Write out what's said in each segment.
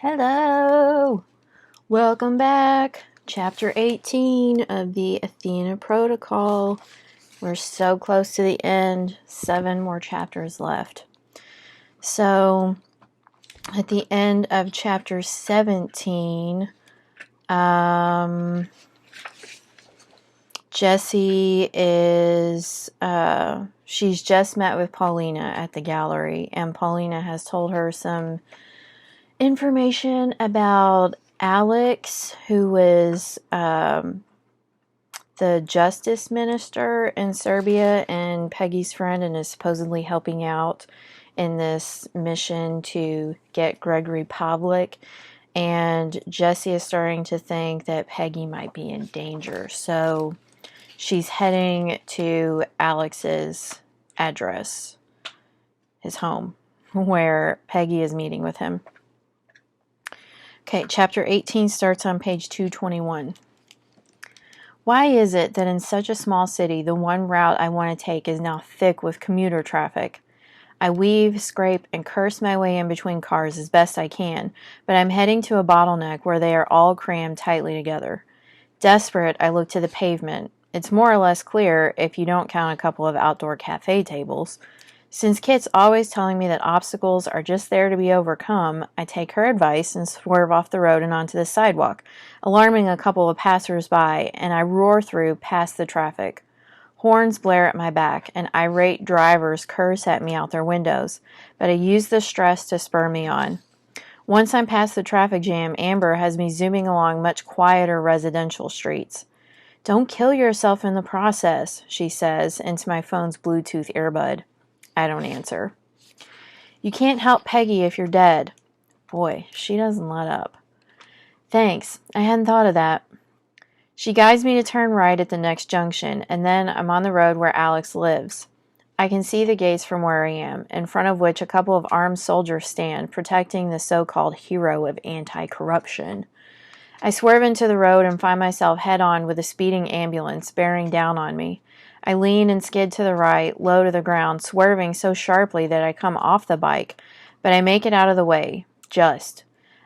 Hello! Welcome back. Chapter 18 of the Athena Protocol. We're so close to the end. 7 more chapters left. So, at the end of chapter 17, Jessie is, she's just met with Paulina at the gallery, and Paulina has told her some information about Alex, who was the justice minister in Serbia and Peggy's friend, and is supposedly helping out in this mission to get Gregory Pavlik. And Jessie is starting to think that Peggy might be in danger. So she's heading to Alex's address, his home, where Peggy is meeting with him. Okay, chapter 18 starts on page 221. Why is it that in such a small city, the one route I want to take is now thick with commuter traffic? I weave, scrape, and curse my way in between cars as best I can, but I'm heading to a bottleneck where they are all crammed tightly together. Desperate, I look to the pavement. It's more or less clear if you don't count a couple of outdoor cafe tables. Since Kit's always telling me that obstacles are just there to be overcome, I take her advice and swerve off the road and onto the sidewalk, alarming a couple of passers-by, and I roar through past the traffic. Horns blare at my back, and irate drivers curse at me out their windows, but I use the stress to spur me on. Once I'm past the traffic jam, Amber has me zooming along much quieter residential streets. "Don't kill yourself in the process," she says into my phone's Bluetooth earbud. I don't answer. "You can't help Peggy if you're dead." Boy, she doesn't let up. "Thanks, I hadn't thought of that." She guides me to turn right at the next junction, and then I'm on the road where Alex lives. I can see the gates from where I am, in front of which a couple of armed soldiers stand, protecting the so-called hero of anti-corruption. I swerve into the road and find myself head-on with a speeding ambulance bearing down on me. I lean and skid to the right, low to the ground, swerving so sharply that I come off the bike, but I make it out of the way. Just.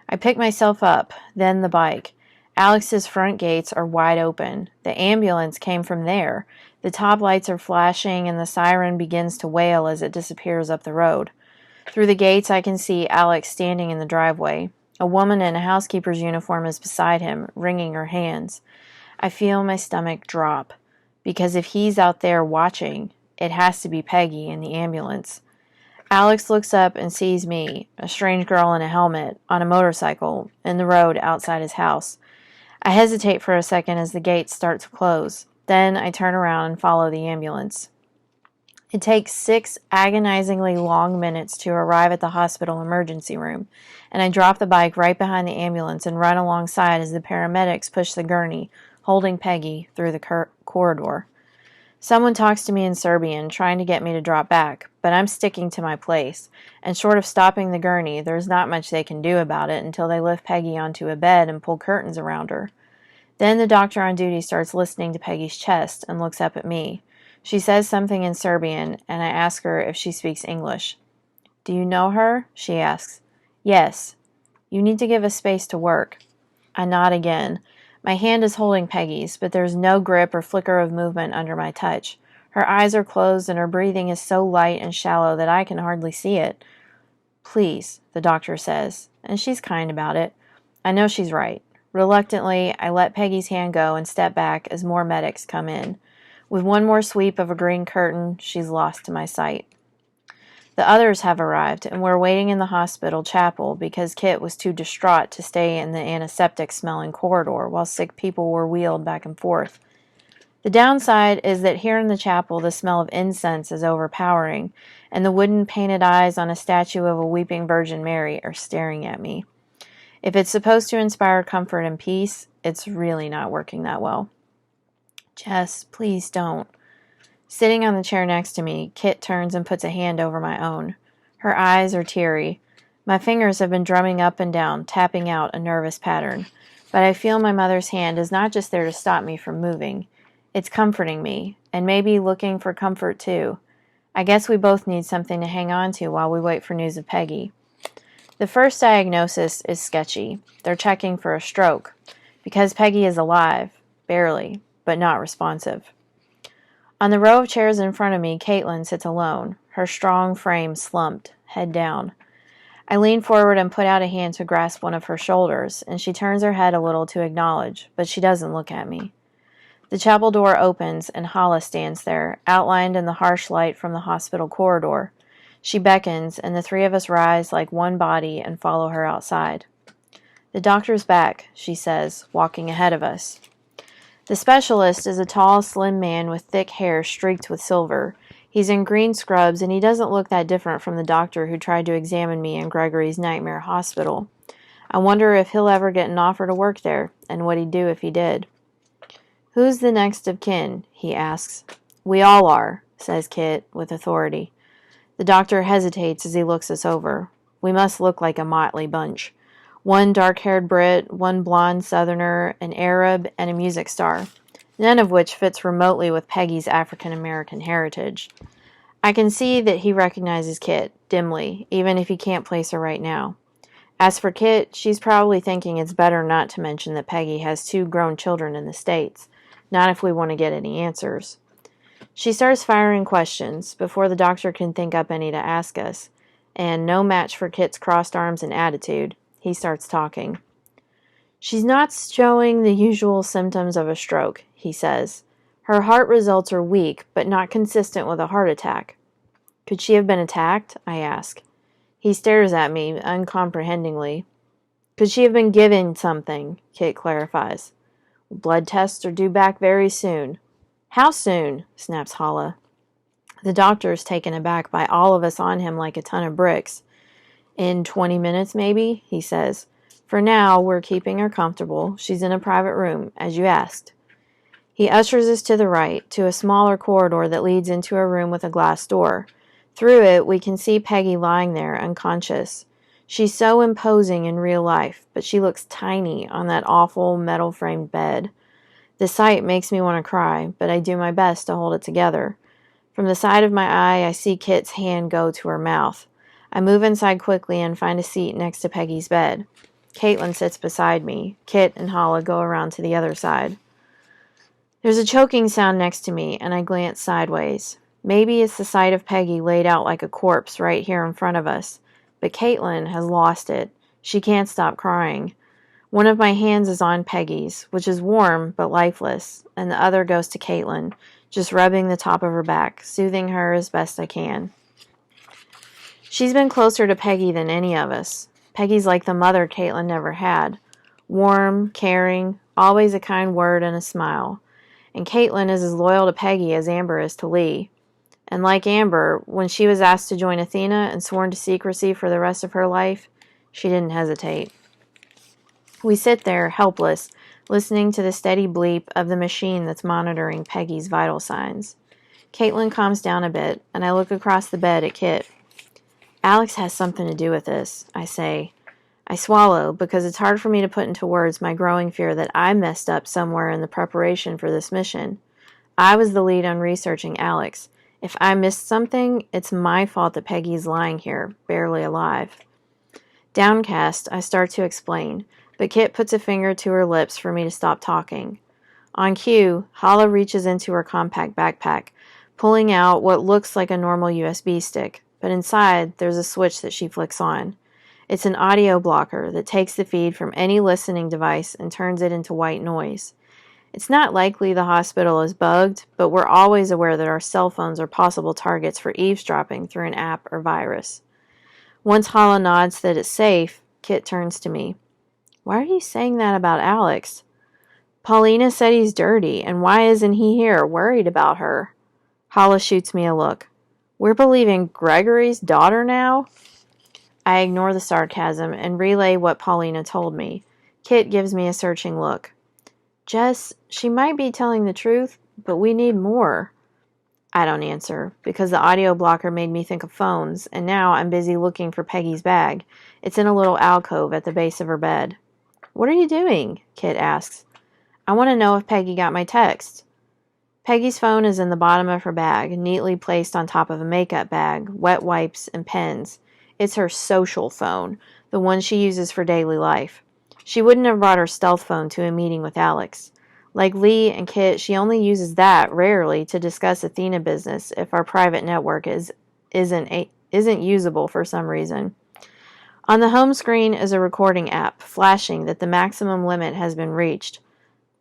I pick myself up, then the bike. Alex's front gates are wide open. The ambulance came from there. The top lights are flashing, and the siren begins to wail as it disappears up the road. Through the gates, I can see Alex standing in the driveway. A woman in a housekeeper's uniform is beside him, wringing her hands. I feel my stomach drop, because if he's out there watching, it has to be Peggy in the ambulance. Alex looks up and sees me, a strange girl in a helmet, on a motorcycle, in the road outside his house. I hesitate for a second as the gates start to close. Then I turn around and follow the ambulance. It takes 6 agonizingly long minutes to arrive at the hospital emergency room, and I drop the bike right behind the ambulance and run alongside as the paramedics push the gurney, holding Peggy, through the corridor. Someone talks to me in Serbian, trying to get me to drop back, but I'm sticking to my place, and short of stopping the gurney, there's not much they can do about it until they lift Peggy onto a bed and pull curtains around her. Then the doctor on duty starts listening to Peggy's chest and looks up at me. She says something in Serbian, and I ask her if she speaks English. "Do you know her?" she asks. "Yes." "You need to give us space to work." I nod again. My hand is holding Peggy's, but there's no grip or flicker of movement under my touch. Her eyes are closed, and her breathing is so light and shallow that I can hardly see it. "Please," the doctor says, and she's kind about it. I know she's right. Reluctantly, I let Peggy's hand go and step back as more medics come in. With one more sweep of a green curtain, she's lost to my sight. The others have arrived, and we're waiting in the hospital chapel because Kit was too distraught to stay in the antiseptic-smelling corridor while sick people were wheeled back and forth. The downside is that here in the chapel the smell of incense is overpowering, and the wooden painted eyes on a statue of a weeping Virgin Mary are staring at me. If it's supposed to inspire comfort and peace, it's really not working that well. "Jess, please don't." Sitting on the chair next to me, Kit turns and puts a hand over my own. Her eyes are teary. My fingers have been drumming up and down, tapping out a nervous pattern. But I feel my mother's hand is not just there to stop me from moving. It's comforting me, and maybe looking for comfort too. I guess we both need something to hang on to while we wait for news of Peggy. The first diagnosis is sketchy. They're checking for a stroke, because Peggy is alive, barely, but not responsive. On the row of chairs in front of me, Caitlin sits alone, her strong frame slumped, head down. I lean forward and put out a hand to grasp one of her shoulders, and she turns her head a little to acknowledge, but she doesn't look at me. The chapel door opens, and Hala stands there, outlined in the harsh light from the hospital corridor. She beckons, and the three of us rise like one body and follow her outside. "The doctor's back," she says, walking ahead of us. The specialist is a tall, slim man with thick hair streaked with silver. He's in green scrubs, and he doesn't look that different from the doctor who tried to examine me in Gregory's nightmare hospital. I wonder if he'll ever get an offer to work there, and what he'd do if he did. "Who's the next of kin?" he asks. "We all are," says Kit, with authority. The doctor hesitates as he looks us over. We must look like a motley bunch. One dark-haired Brit, one blonde Southerner, an Arab, and a music star, none of which fits remotely with Peggy's African-American heritage. I can see that he recognizes Kit, dimly, even if he can't place her right now. As for Kit, she's probably thinking it's better not to mention that Peggy has 2 grown children in the States, not if we want to get any answers. She starts firing questions before the doctor can think up any to ask us, and no match for Kit's crossed arms and attitude. He starts talking. "She's not showing the usual symptoms of a stroke," he says. "Her heart results are weak, but not consistent with a heart attack." "Could she have been attacked?" I ask. He stares at me uncomprehendingly. "Could she have been given something?" Kit clarifies. "Blood tests are due back very soon." "How soon?" snaps Hala. The doctor's taken aback by all of us on him like a ton of bricks. "In 20 minutes, maybe," he says. "For now, we're keeping her comfortable. She's in a private room, as you asked." He ushers us to the right, to a smaller corridor that leads into a room with a glass door. Through it, we can see Peggy lying there, unconscious. She's so imposing in real life, but she looks tiny on that awful metal-framed bed. The sight makes me want to cry, but I do my best to hold it together. From the side of my eye, I see Kit's hand go to her mouth. I move inside quickly and find a seat next to Peggy's bed. Caitlin sits beside me. Kit and Hala go around to the other side. There's a choking sound next to me, and I glance sideways. Maybe it's the sight of Peggy laid out like a corpse right here in front of us. But Caitlin has lost it. She can't stop crying. One of my hands is on Peggy's, which is warm but lifeless, and the other goes to Caitlin, just rubbing the top of her back, soothing her as best I can. She's been closer to Peggy than any of us. Peggy's like the mother Caitlin never had. Warm, caring, always a kind word and a smile. And Caitlin is as loyal to Peggy as Amber is to Lee. And like Amber, when she was asked to join Athena and sworn to secrecy for the rest of her life, she didn't hesitate. We sit there, helpless, listening to the steady bleep of the machine that's monitoring Peggy's vital signs. Caitlin calms down a bit, and I look across the bed at Kit. "Alex has something to do with this," I say. I swallow, because it's hard for me to put into words my growing fear that I messed up somewhere in the preparation for this mission. I was the lead on researching Alex. If I missed something, it's my fault that Peggy's lying here, barely alive. Downcast, I start to explain, but Kit puts a finger to her lips for me to stop talking. On cue, Hala reaches into her compact backpack, pulling out what looks like a normal USB stick, but inside there's a switch that she flicks on. It's an audio blocker that takes the feed from any listening device and turns it into white noise. It's not likely the hospital is bugged, but we're always aware that our cell phones are possible targets for eavesdropping through an app or virus. Once Hala nods that it's safe, Kit turns to me. "Why are you saying that about Alex?" "Paulina said he's dirty, and why isn't he here, worried about her?" Hala shoots me a look. "We're believing Gregory's daughter now?" I ignore the sarcasm and relay what Paulina told me. Kit gives me a searching look. "Jess, she might be telling the truth, but we need more." I don't answer, because the audio blocker made me think of phones, and now I'm busy looking for Peggy's bag. It's in a little alcove at the base of her bed. "What are you doing?" Kit asks. "I want to know if Peggy got my text." Peggy's phone is in the bottom of her bag, neatly placed on top of a makeup bag, wet wipes, and pens. It's her social phone, the one she uses for daily life. She wouldn't have brought her stealth phone to a meeting with Alex. Like Lee and Kit, she only uses that rarely to discuss Athena business if our private network isn't usable for some reason. On the home screen is a recording app, flashing that the maximum limit has been reached.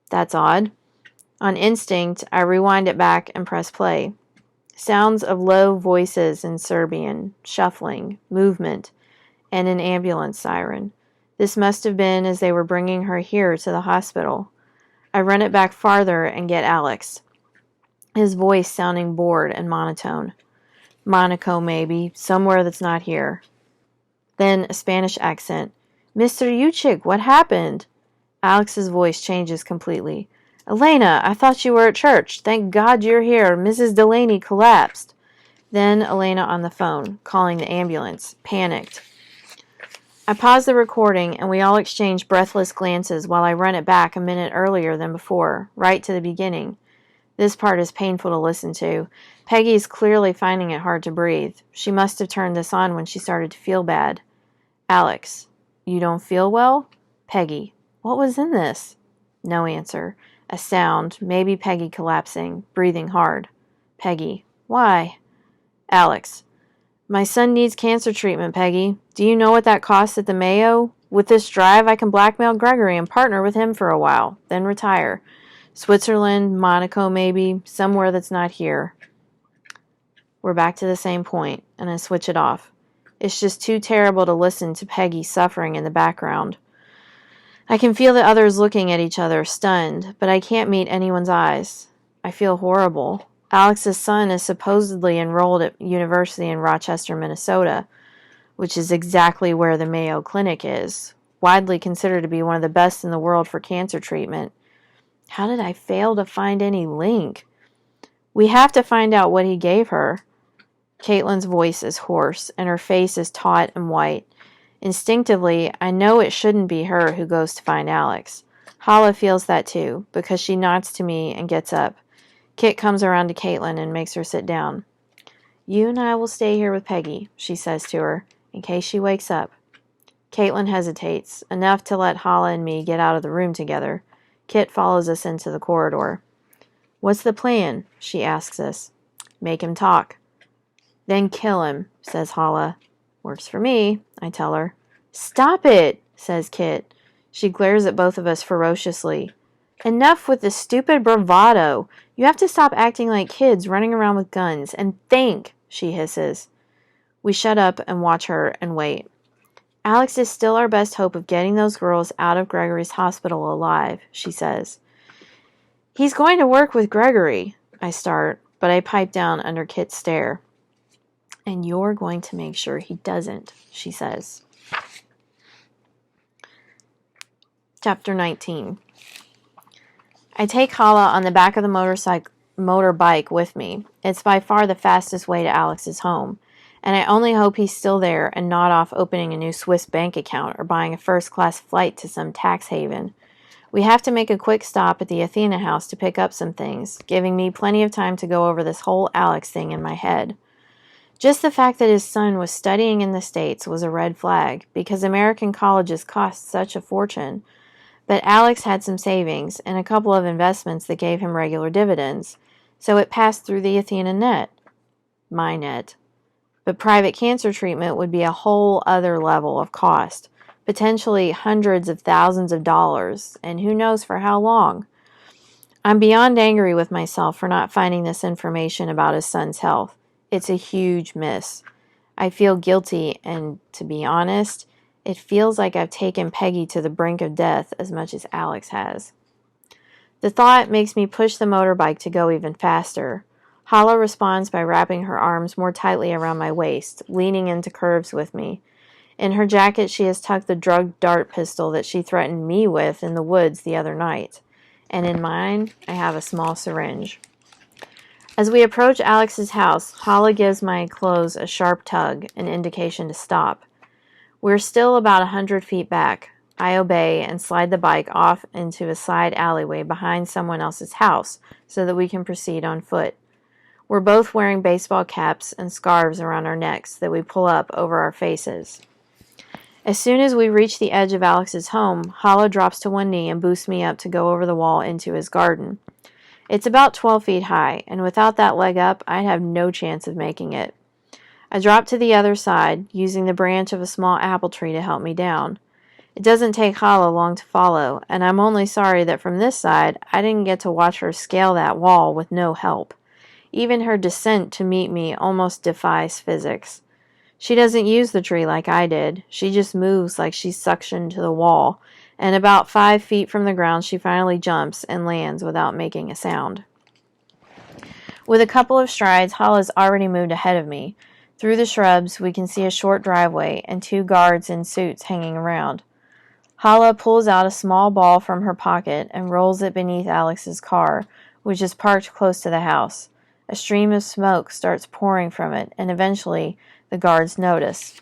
That's odd. On instinct, I rewind it back and press play. Sounds of low voices in Serbian, shuffling, movement, and an ambulance siren. This must have been as they were bringing her here to the hospital. I run it back farther and get Alex, his voice sounding bored and monotone. Monaco, maybe, somewhere that's not here. Then a Spanish accent. Mr. Uchik, what happened? Alex's voice changes completely. Elena, I thought you were at church. Thank God you're here. Mrs. Delaney collapsed. Then Elena on the phone, calling the ambulance, panicked. I pause the recording, and we all exchange breathless glances while I run it back a minute earlier than before, right to the beginning. This part is painful to listen to. Peggy is clearly finding it hard to breathe. She must have turned this on when she started to feel bad. Alex, you don't feel well? Peggy, what was in this? No answer. A sound, maybe Peggy collapsing, breathing hard. Peggy, why? Alex, my son needs cancer treatment, Peggy. Do you know what that costs at the Mayo? With this drive, I can blackmail Gregory and partner with him for a while, then retire. Switzerland, Monaco maybe, somewhere that's not here. We're back to the same point, and I switch it off. It's just too terrible to listen to Peggy suffering in the background. I can feel the others looking at each other, stunned, but I can't meet anyone's eyes. I feel horrible. Alex's son is supposedly enrolled at university in Rochester, Minnesota, which is exactly where the Mayo Clinic is, widely considered to be one of the best in the world for cancer treatment. How did I fail to find any link? We have to find out what he gave her. Caitlin's voice is hoarse, and her face is taut and white. Instinctively, I know it shouldn't be her who goes to find Alex. Hala feels that too, because she nods to me and gets up. Kit comes around to Caitlin and makes her sit down. You and I will stay here with Peggy, she says to her, in case she wakes up. Caitlin hesitates, enough to let Hala and me get out of the room together. Kit follows us into the corridor. What's the plan? She asks us. Make him talk. Then kill him, says Hala. Works for me, I tell her. Stop it, says Kit. She glares at both of us ferociously. Enough with the stupid bravado. You have to stop acting like kids running around with guns and think, she hisses. We shut up and watch her and wait. Alex is still our best hope of getting those girls out of Gregory's hospital alive, she says. He's going to work with Gregory, I start, but I pipe down under Kit's stare. And you're going to make sure he doesn't, she says. Chapter 19. I take Hala on the back of the motorbike with me. It's by far the fastest way to Alex's home, and I only hope he's still there and not off opening a new Swiss bank account or buying a first-class flight to some tax haven. We have to make a quick stop at the Athena house to pick up some things, giving me plenty of time to go over this whole Alex thing in my head. Just the fact that his son was studying in the States was a red flag, because American colleges cost such a fortune. But Alex had some savings and a couple of investments that gave him regular dividends, so it passed through the Athena net. My net. But private cancer treatment would be a whole other level of cost, potentially hundreds of thousands of dollars, and who knows for how long. I'm beyond angry with myself for not finding this information about his son's health. It's a huge miss. I feel guilty, and to be honest, it feels like I've taken Peggy to the brink of death as much as Alex has. The thought makes me push the motorbike to go even faster. Hala responds by wrapping her arms more tightly around my waist, leaning into curves with me. In her jacket, she has tucked the drugged dart pistol that she threatened me with in the woods the other night. And in mine, I have a small syringe. As we approach Alex's house, Hala gives my clothes a sharp tug, an indication to stop. We're still about 100 feet back. I obey and slide the bike off into a side alleyway behind someone else's house so that we can proceed on foot. We're both wearing baseball caps and scarves around our necks that we pull up over our faces. As soon as we reach the edge of Alex's home, Hala drops to one knee and boosts me up to go over the wall into his garden. It's about 12 feet high, and without that leg up, I'd have no chance of making it. I drop to the other side, using the branch of a small apple tree to help me down. It doesn't take Hala long to follow, and I'm only sorry that from this side, I didn't get to watch her scale that wall with no help. Even her descent to meet me almost defies physics. She doesn't use the tree like I did. She just moves like she's suctioned to the wall, and about 5 feet from the ground she finally jumps and lands without making a sound. With a couple of strides, Hala's already moved ahead of me. Through the shrubs, we can see a short driveway and 2 guards in suits hanging around. Hala pulls out a small ball from her pocket and rolls it beneath Alex's car, which is parked close to the house. A stream of smoke starts pouring from it, and eventually the guards notice.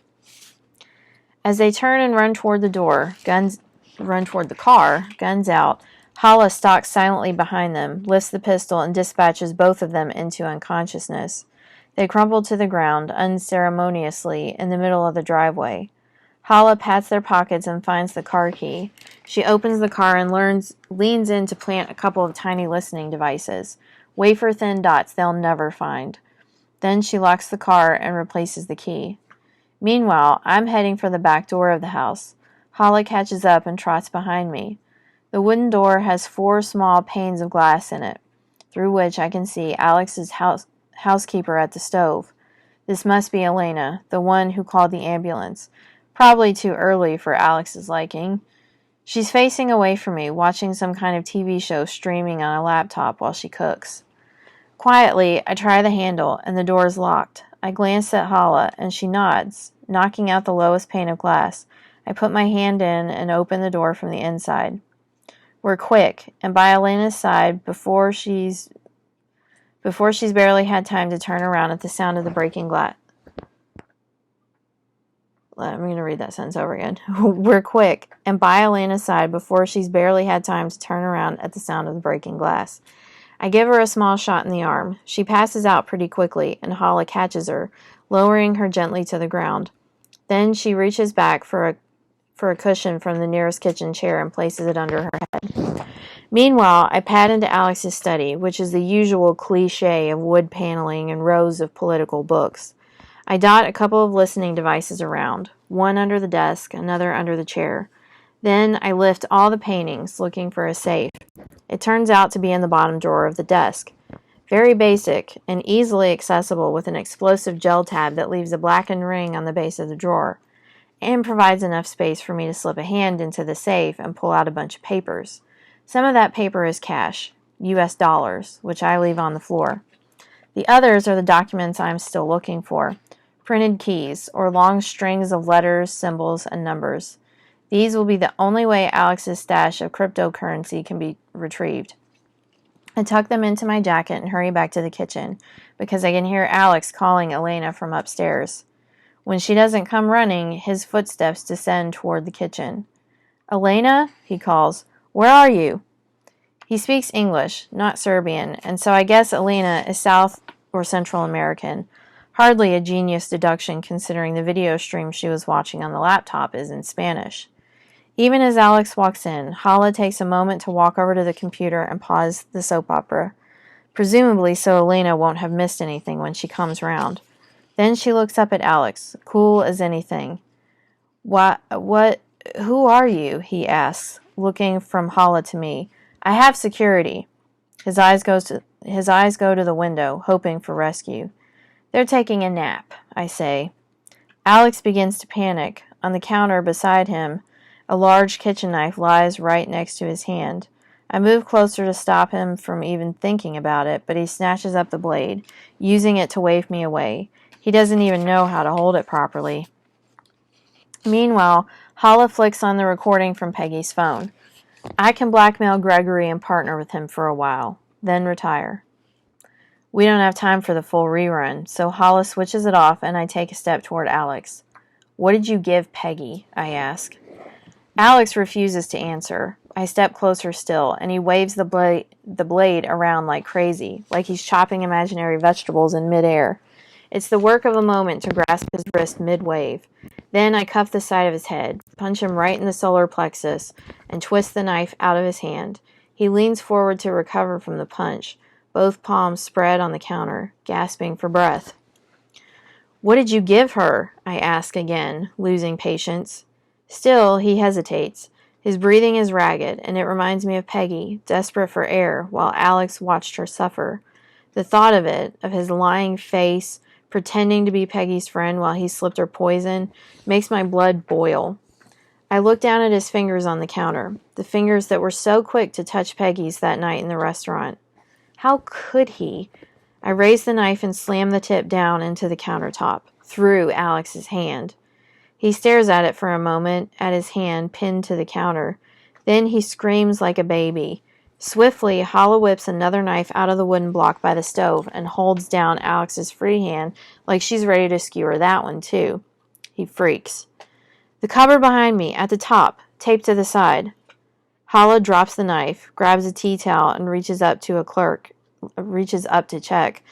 As they turn and run toward the car, guns out, Hala stalks silently behind them, lifts the pistol, and dispatches both of them into unconsciousness. They crumple to the ground, unceremoniously, in the middle of the driveway. Hala pats their pockets and finds the car key. She opens the car and leans in to plant a couple of tiny listening devices, wafer-thin dots they'll never find. Then she locks the car and replaces the key. Meanwhile, I'm heading for the back door of the house. Hala catches up and trots behind me. The wooden door has 4 small panes of glass in it, through which I can see Alex's housekeeper at the stove. This must be Elena, the one who called the ambulance. Probably too early for Alex's liking. She's facing away from me, watching some kind of TV show streaming on a laptop while she cooks. Quietly, I try the handle, and the door is locked. I glance at Hala, and she nods, knocking out the lowest pane of glass. I put my hand in and open the door from the inside. We're quick, and by Elena's side before she's barely had time to turn around at the sound of the breaking glass. I'm going to read that sentence over again. We're quick, and by Elena's side before she's barely had time to turn around at the sound of the breaking glass. I give her a small shot in the arm. She passes out pretty quickly, and Hala catches her, lowering her gently to the ground. Then she reaches back for a cushion from the nearest kitchen chair and places it under her head. Meanwhile, I pad into Alex's study, which is the usual cliché of wood paneling and rows of political books. I dot a couple of listening devices around, one under the desk, another under the chair. Then I lift all the paintings, looking for a safe. It turns out to be in the bottom drawer of the desk. Very basic and easily accessible with an explosive gel tab that leaves a blackened ring on the base of the drawer, and provides enough space for me to slip a hand into the safe and pull out a bunch of papers. Some of that paper is cash, US dollars, which I leave on the floor. The others are the documents I'm still looking for. Printed keys, or long strings of letters, symbols, and numbers. These will be the only way Alex's stash of cryptocurrency can be retrieved. I tuck them into my jacket and hurry back to the kitchen, because I can hear Alex calling Elena from upstairs. When she doesn't come running, his footsteps descend toward the kitchen. "Elena," he calls, "where are you?" He speaks English, not Serbian, and so I guess Elena is South or Central American. Hardly a genius deduction considering the video stream she was watching on the laptop is in Spanish. Even as Alex walks in, Hala takes a moment to walk over to the computer and pause the soap opera, presumably so Elena won't have missed anything when she comes round. Then she looks up at Alex, cool as anything. Who are you?" he asks, looking from Hala to me. "I have security." His eyes go to the window, hoping for rescue. "They're taking a nap," I say. Alex begins to panic. On the counter beside him, a large kitchen knife lies right next to his hand. I move closer to stop him from even thinking about it, but he snatches up the blade, using it to wave me away. He doesn't even know how to hold it properly. Meanwhile, Hala flicks on the recording from Peggy's phone. I can blackmail Gregory and partner with him for a while, then retire. We don't have time for the full rerun, so Hala switches it off and I take a step toward Alex. "What did you give Peggy?" I ask. Alex refuses to answer. I step closer still, and he waves the blade around like crazy, like he's chopping imaginary vegetables in midair. It's the work of a moment to grasp his wrist mid-wave. Then I cuff the side of his head, punch him right in the solar plexus, and twist the knife out of his hand. He leans forward to recover from the punch, both palms spread on the counter, gasping for breath. "What did you give her?" I ask again, losing patience. Still, he hesitates. His breathing is ragged, and it reminds me of Peggy, desperate for air, while Alex watched her suffer. The thought of it, of his lying face, pretending to be Peggy's friend while he slipped her poison, makes my blood boil. I look down at his fingers on the counter, the fingers that were so quick to touch Peggy's that night in the restaurant. How could he? I raise the knife and slam the tip down into the countertop, through Alex's hand. He stares at it for a moment, at his hand pinned to the counter. Then he screams like a baby. Swiftly, Hala whips another knife out of the wooden block by the stove and holds down Alex's free hand like she's ready to skewer that one, too. He freaks. "The cupboard behind me, at the top, taped to the side." Hala drops the knife, grabs a tea towel, and reaches up to check.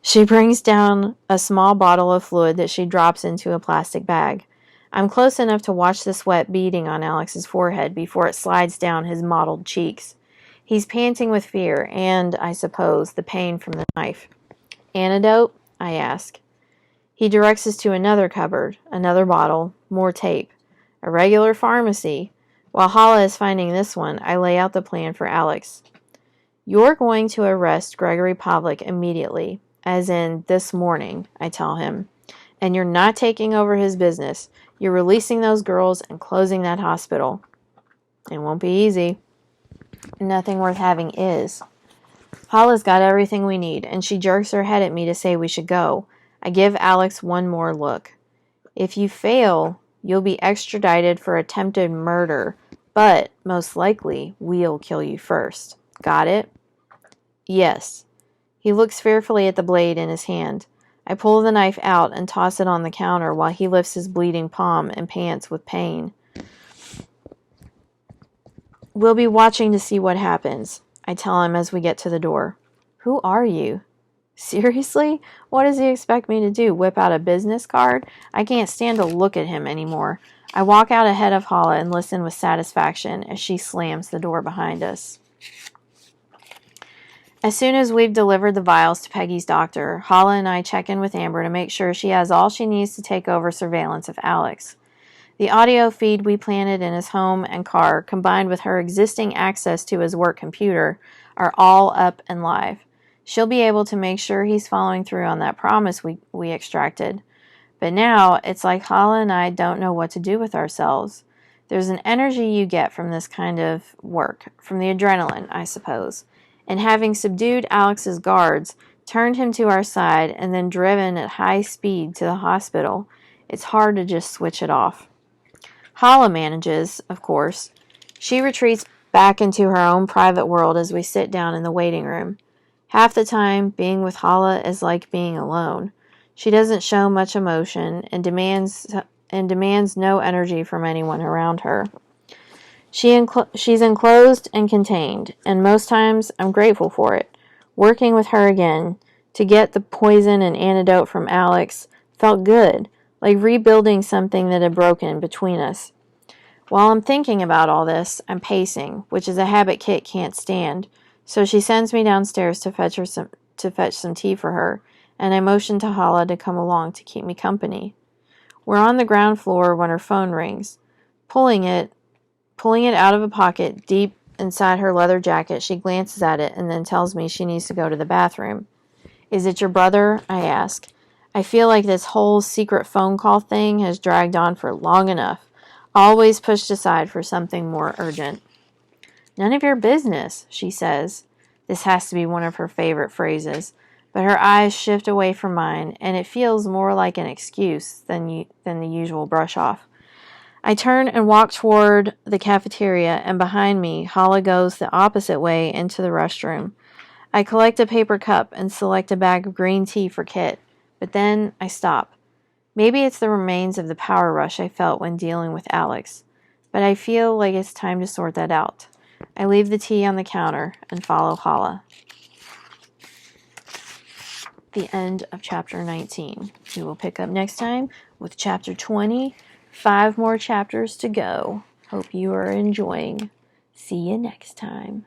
She brings down a small bottle of fluid that she drops into a plastic bag. I'm close enough to watch the sweat beading on Alex's forehead before it slides down his mottled cheeks. He's panting with fear and, I suppose, the pain from the knife. "Antidote?" I ask. He directs us to another cupboard, another bottle, more tape. A regular pharmacy. While Hala is finding this one, I lay out the plan for Alex. "You're going to arrest Gregory Pavlik immediately, as in this morning," I tell him. "And you're not taking over his business. You're releasing those girls and closing that hospital." It won't be easy. Nothing worth having is. Hala's got everything we need, and she jerks her head at me to say we should go. I give Alex one more look. "If you fail, you'll be extradited for attempted murder, but most likely we'll kill you first. Got it?" "Yes." He looks fearfully at the blade in his hand. I pull the knife out and toss it on the counter while he lifts his bleeding palm and pants with pain. "We'll be watching to see what happens," I tell him as we get to the door. "Who are you?" Seriously? What does he expect me to do? Whip out a business card? I can't stand to look at him anymore. I walk out ahead of Hala and listen with satisfaction as she slams the door behind us. As soon as we've delivered the vials to Peggy's doctor, Hala and I check in with Amber to make sure she has all she needs to take over surveillance of Alex. The audio feed we planted in his home and car, combined with her existing access to his work computer, are all up and live. She'll be able to make sure he's following through on that promise we extracted. But now, it's like Hala and I don't know what to do with ourselves. There's an energy you get from this kind of work, from the adrenaline, I suppose. And having subdued Alex's guards, turned him to our side, and then driven at high speed to the hospital, it's hard to just switch it off. Hala manages, of course. She retreats back into her own private world as we sit down in the waiting room. Half the time, being with Hala is like being alone. She doesn't show much emotion and demands no energy from anyone around her. She's enclosed and contained, and most times I'm grateful for it. Working with her again, to get the poison and antidote from Alex, felt good, like rebuilding something that had broken between us. While I'm thinking about all this, I'm pacing, which is a habit Kit can't stand, so she sends me downstairs to fetch some tea for her, and I motion to Hala to come along to keep me company. We're on the ground floor when her phone rings. Pulling it out of a pocket deep inside her leather jacket, she glances at it and then tells me she needs to go to the bathroom. "Is it your brother?" I ask. I feel like this whole secret phone call thing has dragged on for long enough, always pushed aside for something more urgent. "None of your business," she says. This has to be one of her favorite phrases, but her eyes shift away from mine, and it feels more like an excuse than the usual brush-off. I turn and walk toward the cafeteria, and behind me, Hala goes the opposite way into the restroom. I collect a paper cup and select a bag of green tea for Kit, but then I stop. Maybe it's the remains of the power rush I felt when dealing with Alex, but I feel like it's time to sort that out. I leave the tea on the counter and follow Hala. The end of chapter 19. We will pick up next time with chapter 20, 5 more chapters to go. Hope you are enjoying. See you next time.